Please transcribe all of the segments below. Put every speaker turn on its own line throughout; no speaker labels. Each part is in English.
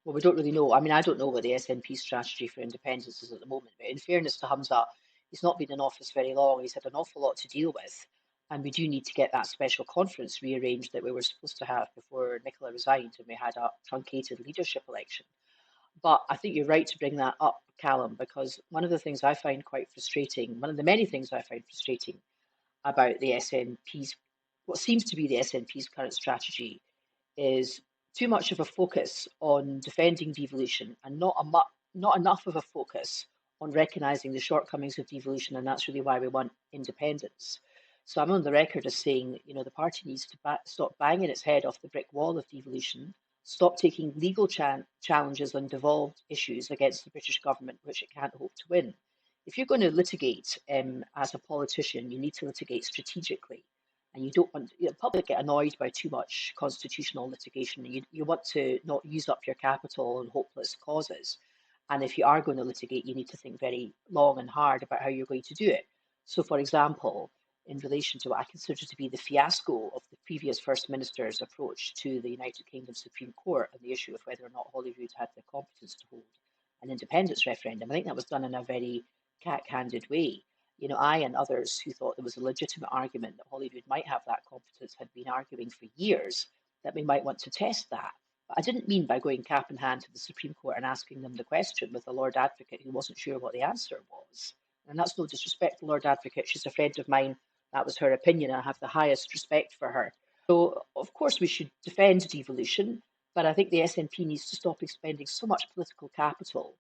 Well, we don't really know. I mean, I don't know what the SNP strategy for independence is at the moment, but in fairness to Hamza, he's not been in office very long. He's had an awful lot to deal with. And we do need to get that special conference rearranged that we were supposed to have before Nicola resigned and we had a truncated leadership election. But I think you're right to bring that up, Callum, because one of the things I find quite frustrating, one of the many things I find frustrating about the SNP's, what seems to be the SNP's current strategy, is too much of a focus on defending devolution and not enough of a focus on recognising the shortcomings of devolution, and that's really why we want independence. So I'm on the record as saying, the party needs to stop banging its head off the brick wall of devolution, stop taking legal challenges on devolved issues against the British government, which it can't hope to win. If you're going to litigate as a politician, you need to litigate strategically, and you don't want the public get annoyed by too much constitutional litigation. You want to not use up your capital on hopeless causes. And if you are going to litigate, you need to think very long and hard about how you're going to do it. So, for example, in relation to what I consider to be the fiasco of the previous First Minister's approach to the United Kingdom Supreme Court on the issue of whether or not Holyrood had the competence to hold an independence referendum, I think that was done in a very cack-handed way. I and others who thought there was a legitimate argument that Holyrood might have that competence had been arguing for years that we might want to test that. But I didn't mean by going cap in hand to the Supreme Court and asking them the question with the Lord Advocate who wasn't sure what the answer was. And that's no disrespect to the Lord Advocate. She's a friend of mine. That was her opinion. I have the highest respect for her. So, of course, we should defend devolution, but I think the SNP needs to stop expending so much political capital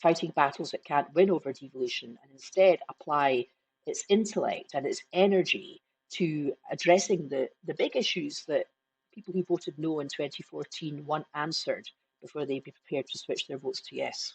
fighting battles it can't win over devolution and instead apply its intellect and its energy to addressing the big issues that people who voted no in 2014 want answered before they be prepared to switch their votes to yes.